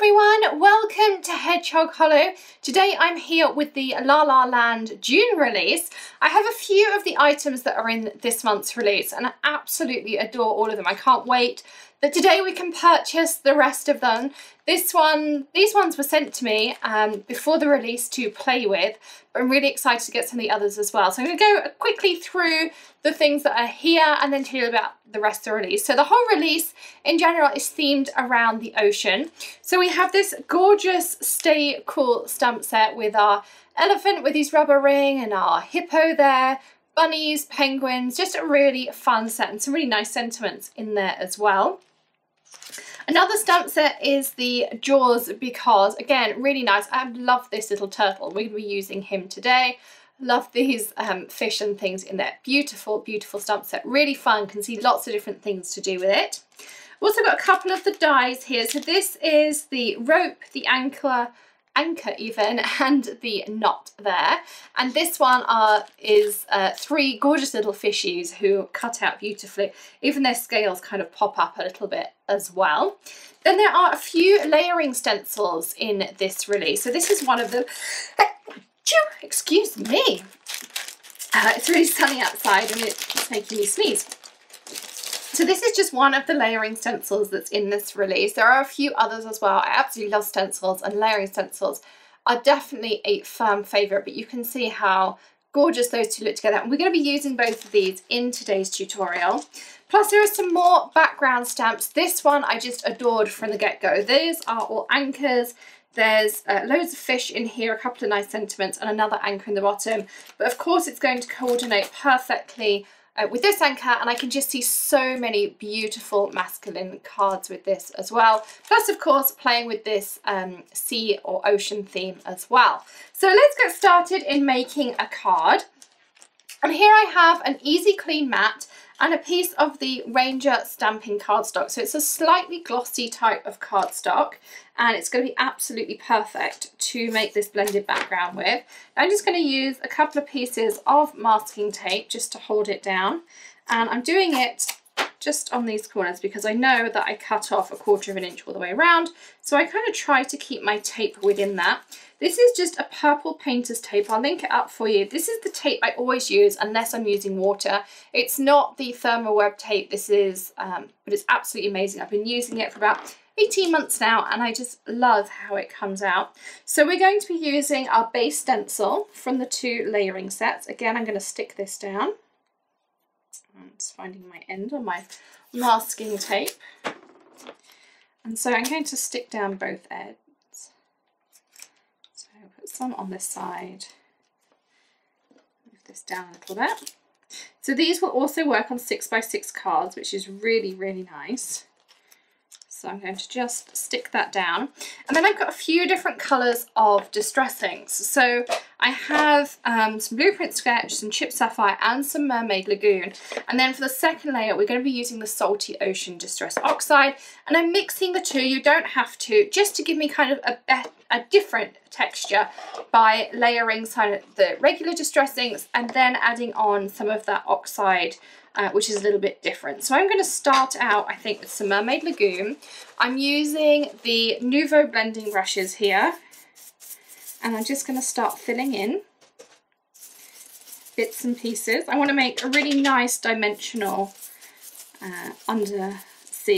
everyone, welcome to Hedgehog Hollow. Today I'm here with the La La Land June release. I have a few of the items that are in this month's release and I absolutely adore all of them. I can't wait that today we can purchase the rest of them. These ones were sent to me before the release to play with, but I'm really excited to get some of the others as well. So I'm going to go quickly through the things that are here and then tell you about the rest of the release. So the whole release in general is themed around the ocean. So we have this gorgeous Stay Cool stamp set with our elephant with his rubber ring and our hippo there, bunnies, penguins, just a really fun set and some really nice sentiments in there as well. Another stamp set is the Jaws because, again, really nice. I love this little turtle. We're going to be using him today. Love these fish and things in there. Beautiful, beautiful stamp set. Really fun. Can see lots of different things to do with it. We've also got a couple of the dies here. So this is the rope, the anchor even, and the knot there. And this one is three gorgeous little fishies who cut out beautifully. Even their scales kind of pop up a little bit as well. Then there are a few layering stencils in this release. So this is one of them. Excuse me. It's really sunny outside and it's making me sneeze. So this is just one of the layering stencils that's in this release. There are a few others as well. I absolutely love stencils, and layering stencils are definitely a firm favourite, but you can see how gorgeous those two look together. And we're going to be using both of these in today's tutorial. Plus there are some more background stamps. This one I just adored from the get-go. These are all anchors. There's loads of fish in here, a couple of nice sentiments, and another anchor in the bottom. But of course it's going to coordinate perfectly with this anchor, and I can just see so many beautiful masculine cards with this as well. Plus, of course, playing with this sea or ocean theme as well. So let's get started in making a card. And here I have an easy clean mat and a piece of the Ranger stamping cardstock. So it's a slightly glossy type of cardstock and it's going to be absolutely perfect to make this blended background with. I'm just going to use a couple of pieces of masking tape just to hold it down, and I'm doing it just on these corners because I know that I cut off 1/4 inch all the way around, so I kind of try to keep my tape within that. This is just a purple painter's tape. I'll link it up for you. This is the tape I always use unless I'm using water. It's not the thermal web tape. This is, but it's absolutely amazing. I've been using it for about 18 months now and I just love how it comes out. So we're going to be using our base stencil from the two layering sets. Again, I'm going to stick this down. I'm just finding my end on my masking tape. And so I'm going to stick down both ends. Some on this side, move this down a little bit. So these will also work on 6x6 cards, which is really, really nice. So I'm going to just stick that down. And then I've got a few different colours of distress inks. So I have some Blueprint Sketch, some Chip Sapphire and some Mermaid Lagoon. And then for the second layer, we're going to be using the Salty Ocean Distress Oxide. And I'm mixing the two, you don't have to, just to give me kind of a different texture by layering some of the regular distress inks and then adding on some of that oxide, which is a little bit different. So I'm going to start out, I think, with some Mermaid Lagoon. I'm using the Nouveau blending brushes here, and I'm just going to start filling in bits and pieces. I want to make a really nice dimensional undersea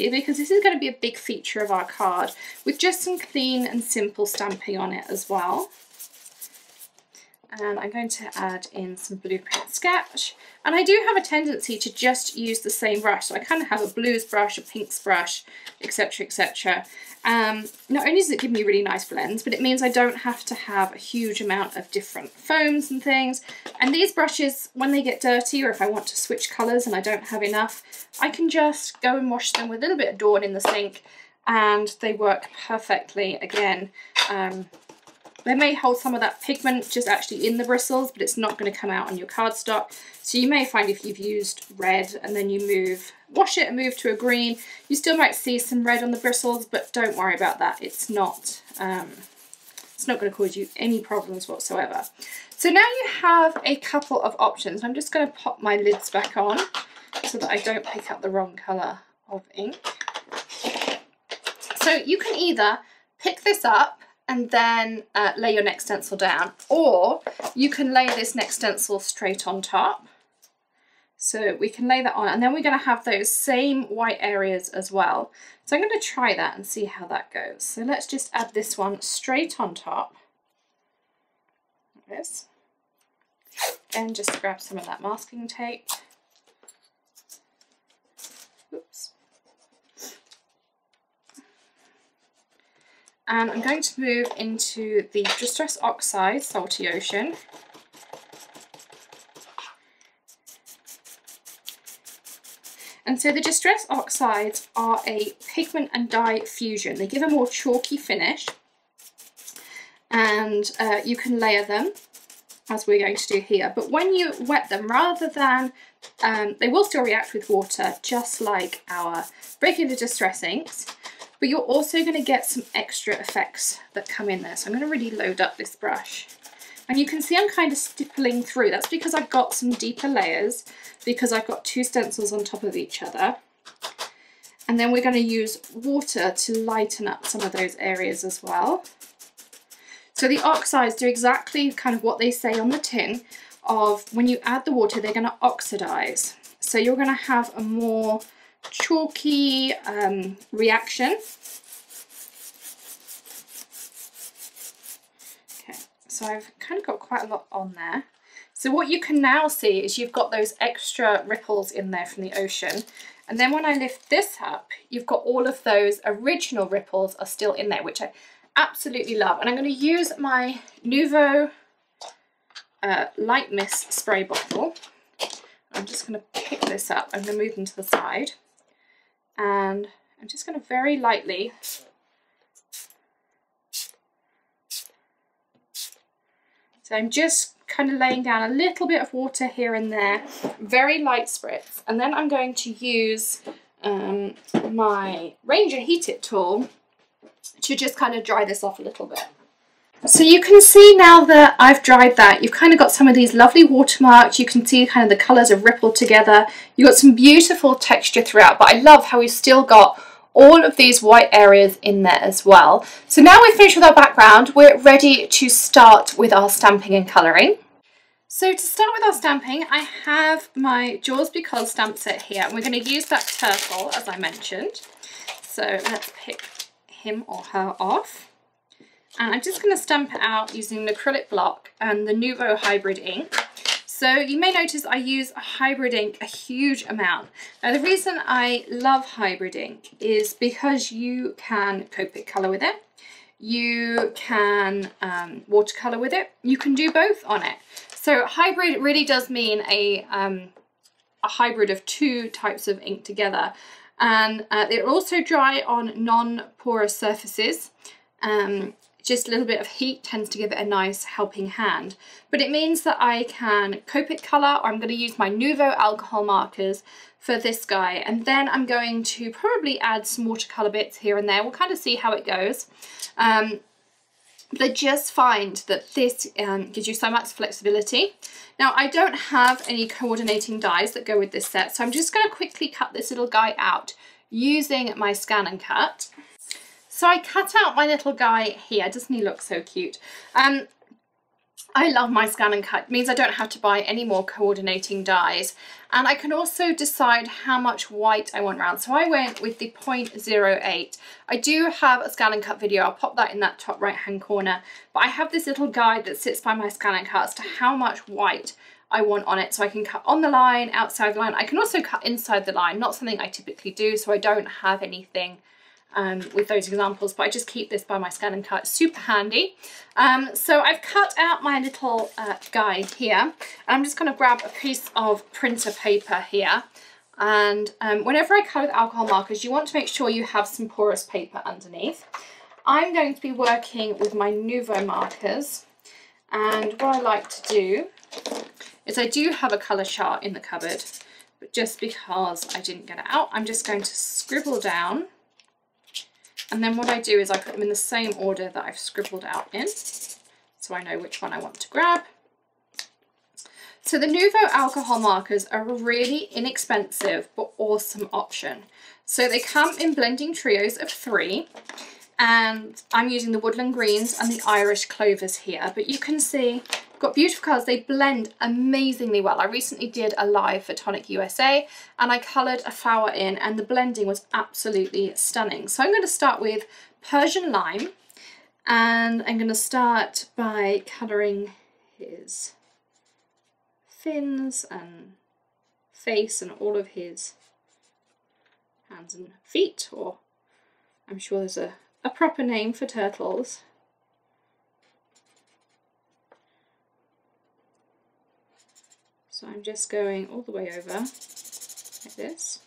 because this is going to be a big feature of our card with just some clean and simple stamping on it as well. And I'm going to add in some Blueprint Sketch. And I do have a tendency to just use the same brush. So I kind of have a blues brush, a pinks brush, etc, etc. Not only does it give me really nice blends, but it means I don't have to have a huge amount of different foams and things. And these brushes, when they get dirty or if I want to switch colours and I don't have enough, I can just go and wash them with a little bit of Dawn in the sink and they work perfectly again. They may hold some of that pigment just actually in the bristles, but it's not going to come out on your cardstock. So you may find if you've used red and then you wash it and move to a green, you still might see some red on the bristles, but don't worry about that. It's not going to cause you any problems whatsoever. So now you have a couple of options. I'm just going to pop my lids back on so that I don't pick up the wrong colour of ink. So you can either pick this up and then lay your next stencil down, or you can lay this next stencil straight on top. So we can lay that on, and then we're going to have those same white areas as well. So I'm going to try that and see how that goes. So let's just add this one straight on top. Like this. And just grab some of that masking tape. Oops. And I'm going to move into the Distress Oxide Salty Ocean. And so the Distress Oxides are a pigment and dye fusion. They give a more chalky finish, and you can layer them as we're going to do here. But when you wet them, rather than, they will still react with water just like our regular Distress inks, but you're also going to get some extra effects that come in there. So I'm going to really load up this brush. And you can see I'm kind of stippling through. That's because I've got some deeper layers, because I've got two stencils on top of each other. And then we're going to use water to lighten up some of those areas as well. So the oxides do exactly kind of what they say on the tin, of when you add the water, they're going to oxidize. So you're going to have a more chalky reaction. So I've kind of got quite a lot on there. So what you can now see is you've got those extra ripples in there from the ocean. And then when I lift this up, you've got all of those original ripples are still in there, which I absolutely love. And I'm going to use my Nouveau Light Mist spray bottle. I'm just going to pick this up. I'm going to move them to the side. And I'm just going to very lightly So I'm just kind of laying down a little bit of water here and there, very light spritz. And then I'm going to use my Ranger Heat It tool to just kind of dry this off a little bit. So you can see now that I've dried that, you've kind of got some of these lovely watermarks. You can see kind of the colours have rippled together. You've got some beautiful texture throughout, but I love how we've still got all of these white areas in there as well. So now we've finished with our background, we're ready to start with our stamping and colouring. So to start with our stamping, I have my Jaws Because stamp set here, and we're going to use that turtle as I mentioned. So let's pick him or her off. And I'm just going to stamp it out using an acrylic block and the Nouveau hybrid ink. So you may notice I use a hybrid ink a huge amount. Now the reason I love hybrid ink is because you can Copic colour with it, you can watercolour with it, you can do both on it. So hybrid really does mean a hybrid of two types of ink together, and they're also dry on non-porous surfaces. Just a little bit of heat tends to give it a nice helping hand, but it means that I can Copic colour, or I'm going to use my Nouveau alcohol markers for this guy, and then I'm going to probably add some watercolour bits here and there. We'll kind of see how it goes. But I just find that this gives you so much flexibility. Now I don't have any coordinating dies that go with this set, so I'm just going to quickly cut this little guy out using my Scan and Cut. So I cut out my little guy here. Doesn't he look so cute? I love my Scan and Cut. It means I don't have to buy any more coordinating dies. And I can also decide how much white I want around. So I went with the 0.08. I do have a Scan and Cut video. I'll pop that in that top right hand corner. But I have this little guide that sits by my Scan and Cut as to how much white I want on it. So I can cut on the line, outside the line. I can also cut inside the line. Not something I typically do, so I don't have anything with those examples, but I just keep this by my Scan and Cut. Super handy. So I've cut out my little guy here, and I'm just going to grab a piece of printer paper here, and whenever I cut with alcohol markers, you want to make sure you have some porous paper underneath. I'm going to be working with my Nouveau markers, and what I like to do is I do have a colour chart in the cupboard, but just because I didn't get it out, I'm just going to scribble down. And then what I do is I put them in the same order that I've scribbled out in, so I know which one I want to grab. So the Nouveau alcohol markers are a really inexpensive but awesome option. So they come in blending trios of 3, and I'm using the woodland greens and the Irish clovers here, but you can see I've got beautiful colours. They blend amazingly well. I recently did a live for Tonic USA and I coloured a flower in, and the blending was absolutely stunning. So I'm going to start with Persian lime, and I'm going to start by colouring his fins and face and all of his hands and feet, or I'm sure there's a proper name for turtles. So I'm just going all the way over like this.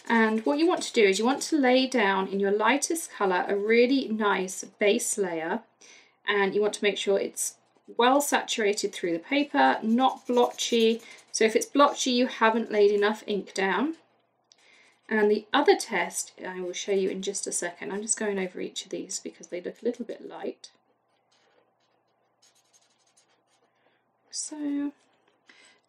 And what you want to do is you want to lay down in your lightest colour a really nice base layer, and you want to make sure it's well saturated through the paper, not blotchy. So if it's blotchy, you haven't laid enough ink down. And the other test I will show you in just a second. I'm just going over each of these because they look a little bit light.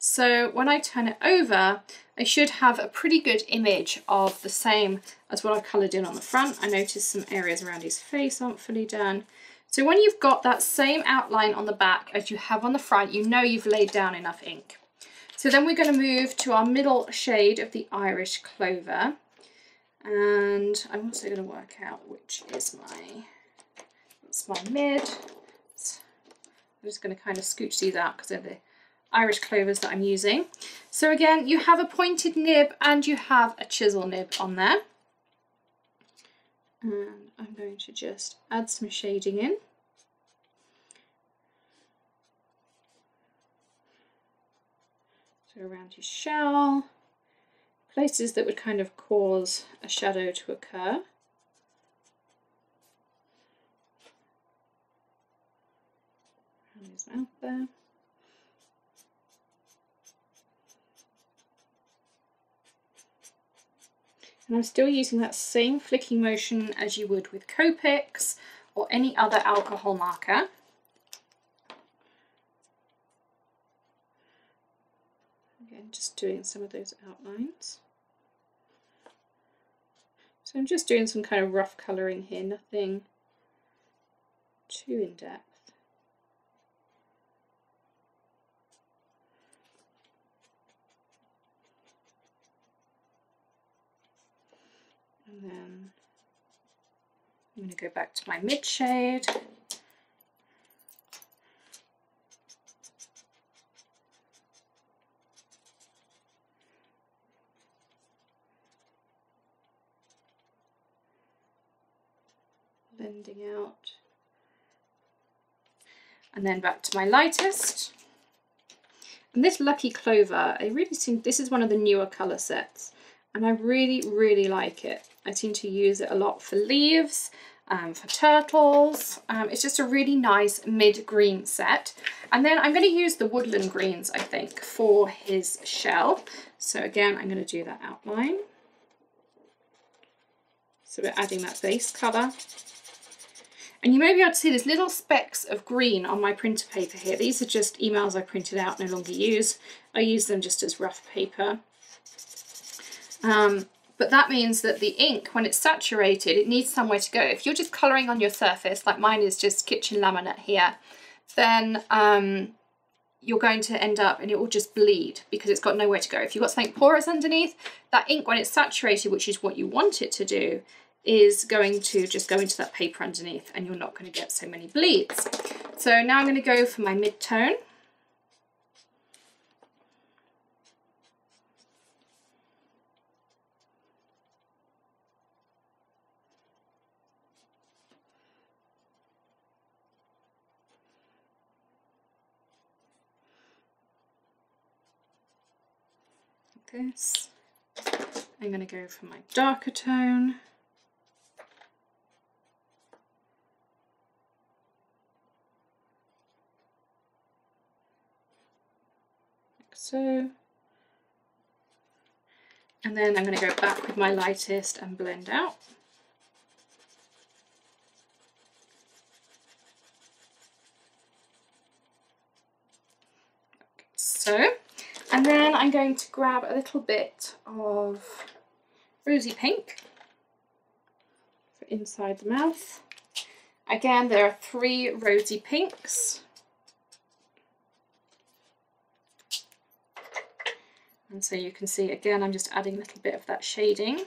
So when I turn it over, I should have a pretty good image of the same as what I've coloured in on the front. I noticed some areas around his face aren't fully done. So when you've got that same outline on the back as you have on the front, you know you've laid down enough ink. So then we're going to move to our middle shade of the Irish clover. And I'm also going to work out which is my mid. I'm just going to kind of scooch these out because they're the Irish clovers that I'm using. So again, you have a pointed nib and you have a chisel nib on there. And I'm going to just add some shading in. So around his shell, places that would kind of cause a shadow to occur. Around his mouth there. And I'm still using that same flicking motion as you would with Copics or any other alcohol marker. Again, just doing some of those outlines. So I'm just doing some kind of rough colouring here, nothing too in depth. And then I'm going to go back to my mid shade. Blending out. And then back to my lightest. And this Lucky Clover, I really think this is one of the newer colour sets. And I really, really like it. I seem to use it a lot for leaves, for turtles. It's just a really nice mid-green set. And then I'm going to use the woodland greens, I think, for his shell. So again, I'm going to do that outline. So we're adding that base colour. And you may be able to see there's little specks of green on my printer paper here. These are just emails I printed out, no longer use. I use them just as rough paper. But that means that the ink, when it's saturated, it needs somewhere to go. If you're just colouring on your surface, like mine is just kitchen laminate here, then you're going to end up and it will just bleed because it's got nowhere to go. If you've got something porous underneath, that ink, when it's saturated, which is what you want it to do, is going to just go into that paper underneath and you're not going to get so many bleeds. So now I'm going to go for my mid-tone. This. I'm going to go for my darker tone. Like so. And then I'm going to go back with my lightest and blend out. Okay, so. And then I'm going to grab a little bit of rosy pink for inside the mouth. Again, there are 3 rosy pinks. And so you can see, again, I'm just adding a little bit of that shading.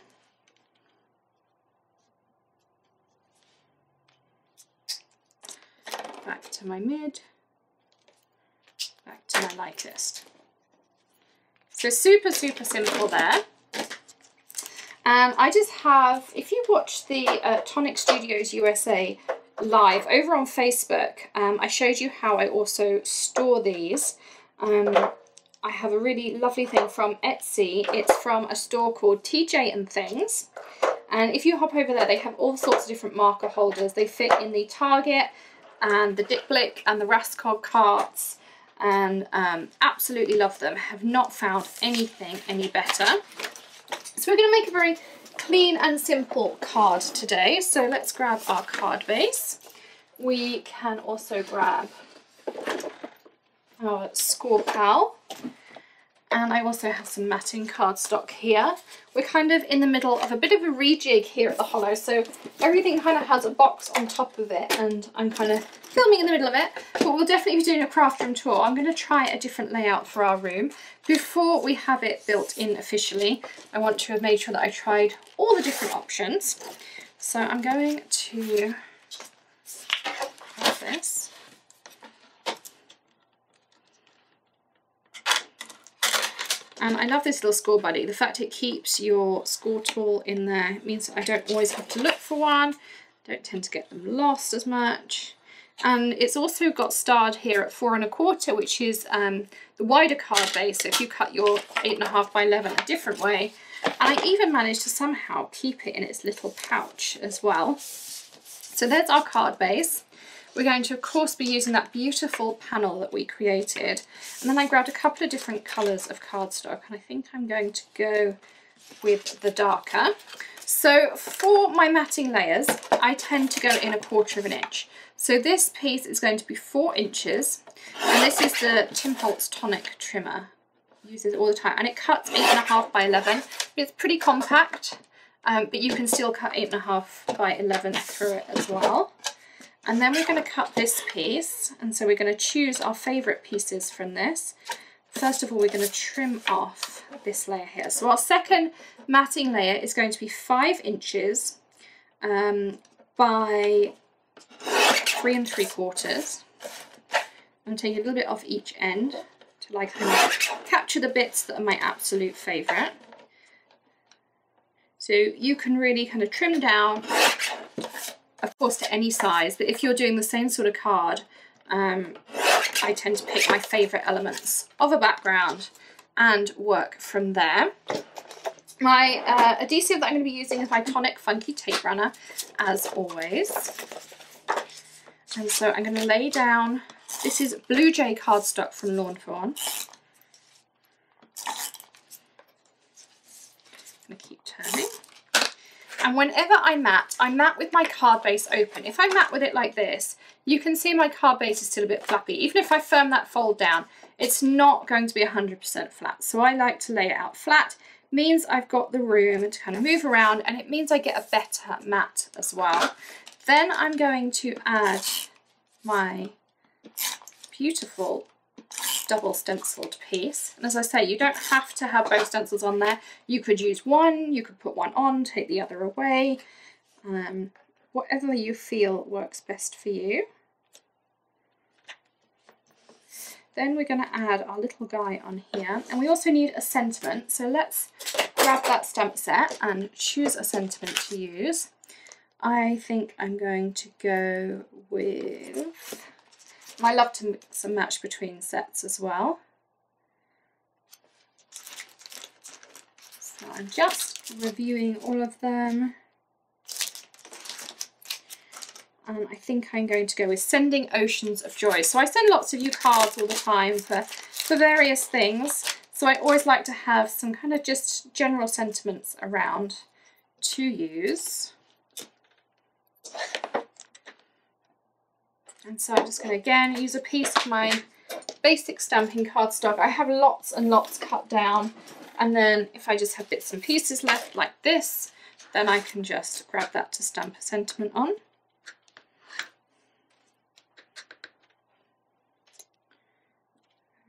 Back to my mid, back to my lightest. So super, super simple there. And I just have, if you watch the Tonic Studios USA live over on Facebook, I showed you how I also store these. I have a really lovely thing from Etsy. It's from a store called TJ and Things. And if you hop over there, they have all sorts of different marker holders. They fit in the Target and the Dick Blick and the Rascog carts. And absolutely love them. Have not found anything any better. So we're going to make a very clean and simple card today. So let's grab our card base. We can also grab our Score Pal, and I also have some matting cardstock here. We're kind of in the middle of a bit of a rejig here at the Hollow, so everything kind of has a box on top of it, and I'm kind of filming in the middle of it, but we'll definitely be doing a craft room tour. I'm going to try a different layout for our room. Before we have it built in officially, I want to have made sure that I tried all the different options. So I'm going to grab this. And I love this little score buddy. The fact it keeps your score tool in there means I don't always have to look for one. Don't tend to get them lost as much. And it's also got starred here at 4 1/4, which is the wider card base. So if you cut your 8.5 by 11 a different way, and I even managed to somehow keep it in its little pouch as well. So there's our card base. We're going to, of course, be using that beautiful panel that we created. And then I grabbed a couple of different colours of cardstock, and I think I'm going to go with the darker. So for my matting layers, I tend to go in 1/4 inch. So this piece is going to be 4 inches, and this is the Tim Holtz Tonic trimmer. I use this all the time, and it cuts 8.5 by 11. It's pretty compact, but you can still cut 8.5 by 11 through it as well. And then we're going to cut this piece, and so we're going to choose our favourite pieces from this. First of all, we're going to trim off this layer here. So our second matting layer is going to be 5 inches by 3 3/4. I'm taking a little bit off each end to like kind of capture the bits that are my absolute favourite. So you can really kind of trim down, of course, to any size, but if you're doing the same sort of card, I tend to pick my favourite elements of a background and work from there. My adhesive that I'm going to be using is my Tonic Funky Tape Runner, as always. And so I'm going to lay down, this is Blue Jay cardstock from Lawn Fawn. I'm going to keep turning. And whenever I mat with my card base open. If I mat with it like this, you can see my card base is still a bit flappy. Even if I firm that fold down, it's not going to be 100% flat. So I like to lay it out flat. Means I've got the room to kind of move around, and it means I get a better mat as well. Then I'm going to add my beautiful double stenciled piece, and as I say, you don't have to have both stencils on there. You could use one, you could put one on, take the other away, whatever you feel works best for you. Then we're going to add our little guy on here, and we also need a sentiment, so let's grab that stamp set and choose a sentiment to use. I think I'm going to go with, I love to mix and match between sets as well. So I'm just reviewing all of them. And I think I'm going to go with Sending Oceans of Joy. So I send lots of you cards all the time for various things. So I always like to have some kind of just general sentiments around to use. And so I'm just going to again use a piece of my basic stamping cardstock. I have lots and lots cut down And then if I just have bits and pieces left like this, then I can just grab that to stamp a sentiment on.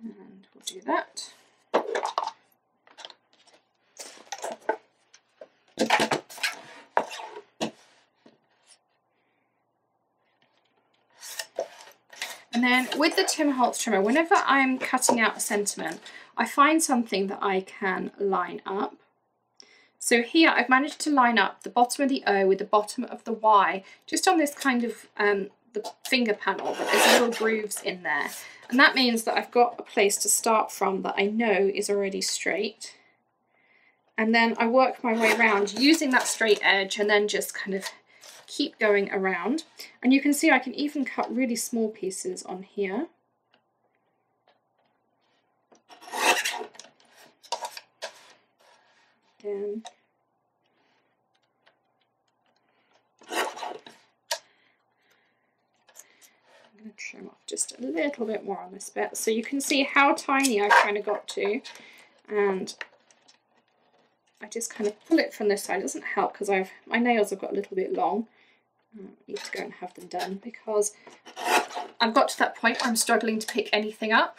And we'll do that. And then with the Tim Holtz trimmer, whenever I'm cutting out a sentiment, I find something that I can line up. So here I've managed to line up the bottom of the O with the bottom of the Y, just on this kind of the finger panel, but there's little grooves in there. And that means that I've got a place to start from that I know is already straight. And then I work my way around using that straight edge and then just kind of keep going around. And you can see I can even cut really small pieces on here. Again. I'm going to trim off just a little bit more on this bit so you can see how tiny I've kind of got to, and I just kind of pull it from this side. It doesn't help because my nails have got a little bit long. I need to go and have them done because I've got to that point where I'm struggling to pick anything up.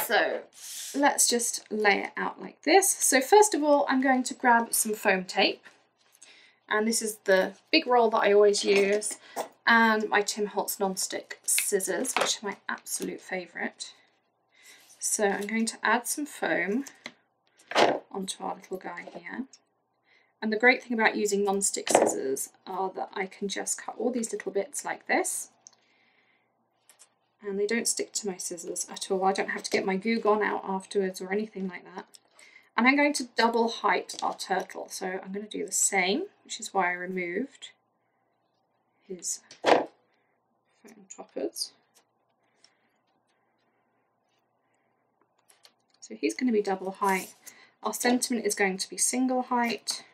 So let's just lay it out like this. So first of all, I'm going to grab some foam tape, and this is the big roll that I always use, and my Tim Holtz non-stick scissors, which are my absolute favourite. So I'm going to add some foam onto our little guy here. And the great thing about using non-stick scissors are that I can just cut all these little bits like this, and they don't stick to my scissors at all. I don't have to get my glue gun out afterwards or anything like that. And I'm going to double height our turtle, so I'm going to do the same, which is why I removed his foam toppers. So he's going to be double height. Our sentiment is going to be single height.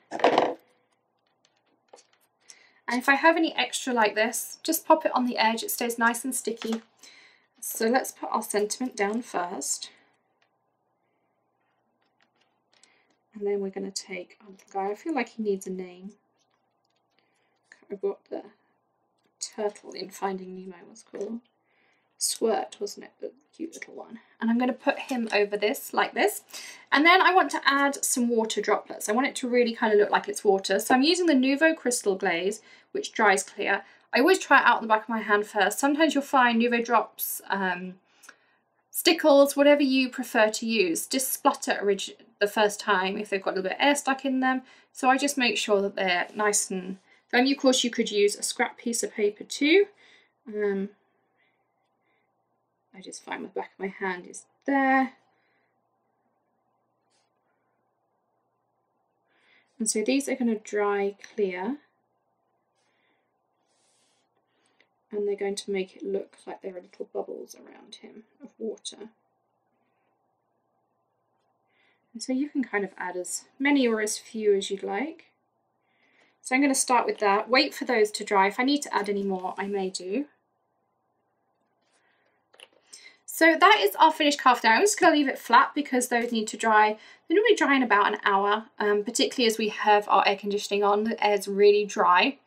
And if I have any extra like this, just pop it on the edge, it stays nice and sticky. So let's put our sentiment down first. And then we're going to take our little guy. I feel like he needs a name. Can't remember what the turtle in Finding Nemo was called. Squirt, wasn't it? The cute little one. And I'm going to put him over this like this. And then I want to add some water droplets. I want it to really kind of look like it's water. So I'm using the Nouveau Crystal Glaze, which dries clear. I always try it out on the back of my hand first. Sometimes you'll find Nouveau drops, stickles, whatever you prefer to use, just splutter the first time if they've got a little bit of air stuck in them. So I just make sure that they're nice and... Then of course you could use a scrap piece of paper too. I just find the back of my hand is there. And so these are going to dry clear. And they're going to make it look like there are little bubbles around him of water. And so you can kind of add as many or as few as you'd like. So I'm going to start with that, wait for those to dry. If I need to add any more, I may do. So that is our finished calf now. I'm just going to leave it flat because those need to dry. They normally dry in about an hour, particularly as we have our air conditioning on. The air's really dry.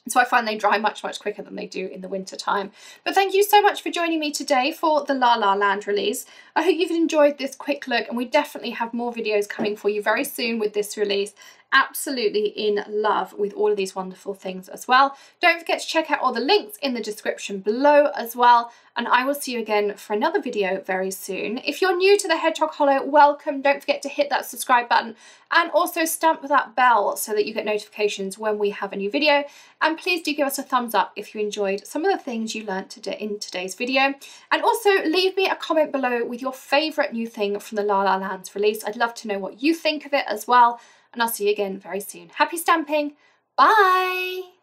So I find they dry much, much quicker than they do in the winter time. But thank you so much for joining me today for the La La Land release. I hope you've enjoyed this quick look, and we definitely have more videos coming for you very soon with this release. Absolutely in love with all of these wonderful things as well. Don't forget to check out all the links in the description below as well, and I will see you again for another video very soon. If you're new to the Hedgehog Hollow, welcome. Don't forget to hit that subscribe button and also stamp that bell so that you get notifications when we have a new video. And please do give us a thumbs up if you enjoyed some of the things you learned today in today's video. And also leave me a comment below with your favourite new thing from the La La Land's release. I'd love to know what you think of it as well. And I'll see you again very soon. Happy stamping. Bye.